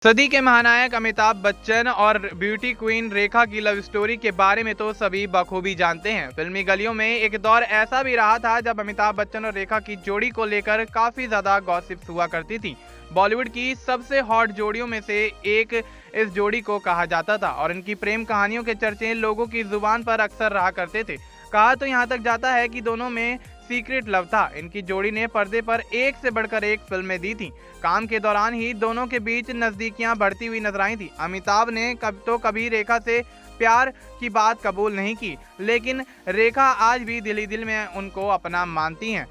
सदी के महानायक अमिताभ बच्चन और ब्यूटी क्वीन रेखा की लव स्टोरी के बारे में तो सभी बखूबी जानते हैं। फिल्मी गलियों में एक दौर ऐसा भी रहा था जब अमिताभ बच्चन और रेखा की जोड़ी को लेकर काफी ज्यादा गॉसिप्स हुआ करती थी। बॉलीवुड की सबसे हॉट जोड़ियों में से एक इस जोड़ी को कहा जाता था और इनकी प्रेम कहानियों के चर्चे लोगों की जुबान पर अक्सर रहा करते थे। कहा तो यहाँ तक जाता है कि दोनों में सीक्रेट लव था। इनकी जोड़ी ने पर्दे पर एक से बढ़कर एक फिल्में दी थी। काम के दौरान ही दोनों के बीच नजदीकियां बढ़ती हुई नजर आई थी। अमिताभ ने कभी रेखा से प्यार की बात कबूल नहीं की, लेकिन रेखा आज भी दिल ही दिल में उनको अपना मानती हैं।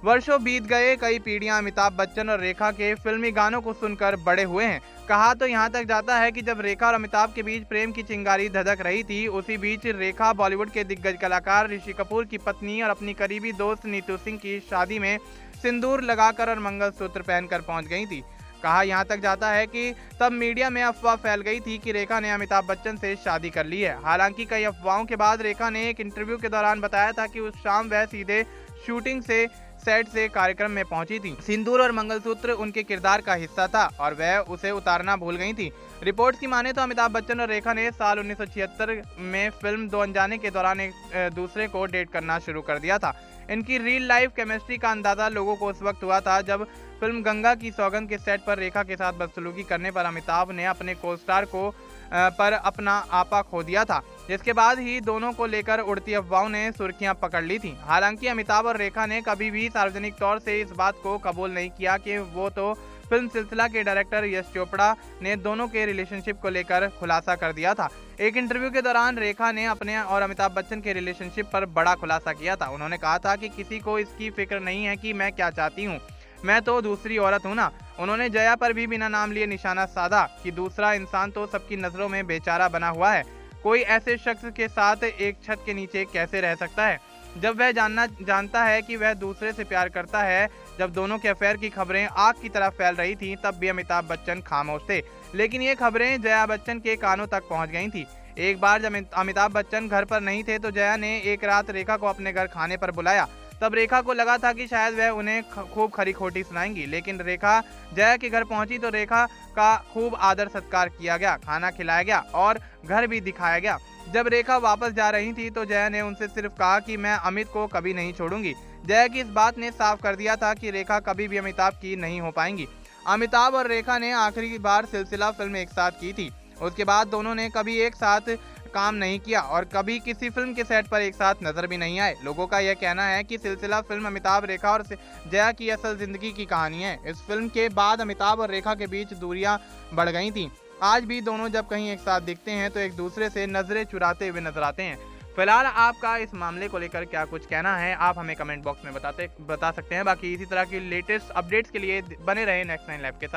वर्षों बीत गए, कई पीढ़ियां अमिताभ बच्चन और रेखा के फिल्मी गानों को सुनकर बड़े हुए हैं। कहा तो यहाँ तक जाता है कि जब रेखा और अमिताभ के बीच प्रेम की चिंगारी धधक रही थी, उसी बीच रेखा बॉलीवुड के दिग्गज कलाकार ऋषि कपूर की पत्नी और अपनी करीबी दोस्त नीतू सिंह की शादी में सिंदूर लगाकर और मंगलसूत्र पहनकर पहुंच गई थी। कहा यहाँ तक जाता है कि तब मीडिया में अफवाह फैल गई थी कि रेखा ने अमिताभ बच्चन से शादी कर ली है। हालांकि कई अफवाहों के बाद रेखा ने एक इंटरव्यू के दौरान बताया था कि उस शाम वह सीधे शूटिंग से सेट से कार्यक्रम में पहुंची थी। सिंदूर और मंगलसूत्र उनके किरदार का हिस्सा था और वह उसे उतारना भूल गई थी। रिपोर्ट्स की माने तो अमिताभ बच्चन और रेखा ने साल 1976 में फिल्म दो अनजाने के दौरान एक दूसरे को डेट करना शुरू कर दिया था। इनकी रियल लाइफ केमिस्ट्री का अंदाजा लोगों को उस वक्त हुआ था जब फिल्म गंगा की सौगंध के सेट पर रेखा के साथ बदसलूकी करने पर अमिताभ ने अपने को स्टार को पर अपना आपा खो दिया था, जिसके बाद ही दोनों को लेकर उड़ती अफवाहों ने सुर्खियां पकड़ ली थी। हालांकि अमिताभ और रेखा ने कभी भी सार्वजनिक तौर से इस बात को कबूल नहीं किया कि वो तो फिल्म सिलसिला के डायरेक्टर यश चोपड़ा ने दोनों के रिलेशनशिप को लेकर खुलासा कर दिया था। एक इंटरव्यू के दौरान रेखा ने अपने और अमिताभ बच्चन के रिलेशनशिप पर बड़ा खुलासा किया था। उन्होंने कहा था कि किसी को इसकी फिक्र नहीं है कि मैं क्या चाहती हूँ, मैं तो दूसरी औरत हूँ ना। उन्होंने जया पर भी बिना नाम लिए निशाना साधा कि दूसरा इंसान तो सबकी नजरों में बेचारा बना हुआ है, कोई ऐसे शख्स के साथ एक छत के नीचे कैसे रह सकता है जब वह जानता है कि वह दूसरे से प्यार करता है। जब दोनों के अफेयर की खबरें आग की तरह फैल रही थी, तब भी अमिताभ बच्चन खामोश थे, लेकिन ये खबरें जया बच्चन के कानों तक पहुंच गई थी। एक बार जब अमिताभ बच्चन घर पर नहीं थे तो जया ने एक रात रेखा को अपने घर खाने पर बुलाया। तब रेखा को लगा था कि शायद वह उन्हें खूब खरी खोटी सुनाएंगी, लेकिन रेखा जया के घर पहुंची तो रेखा का खूब आदर सत्कार किया गया, खाना खिलाया गया और घर भी दिखाया गया। जब रेखा वापस जा रही थी तो जया ने उनसे सिर्फ कहा कि मैं अमित को कभी नहीं छोड़ूंगी। जया की इस बात ने साफ कर दिया था कि रेखा कभी भी अमिताभ की नहीं हो पाएंगी। अमिताभ और रेखा ने आखिरी बार सिलसिला फिल्म एक साथ की थी। उसके बाद दोनों ने कभी एक साथ काम नहीं किया और कभी किसी फिल्म के सेट पर एक साथ नजर भी नहीं आए। लोगों का यह कहना है कि सिलसिला फिल्म अमिताभ, रेखा और जया की असल जिंदगी की कहानी है। इस फिल्म के बाद अमिताभ और रेखा के बीच दूरियां बढ़ गई थीं। आज भी दोनों जब कहीं एक साथ दिखते हैं तो एक दूसरे से नजरें चुराते हुए नजर आते हैं। फिलहाल आपका इस मामले को लेकर क्या कुछ कहना है, आप हमें कमेंट बॉक्स में बता सकते हैं। बाकी इसी तरह की लेटेस्ट अपडेट्स के लिए बने रहे नेक्स्ट 9 लाइव के साथ।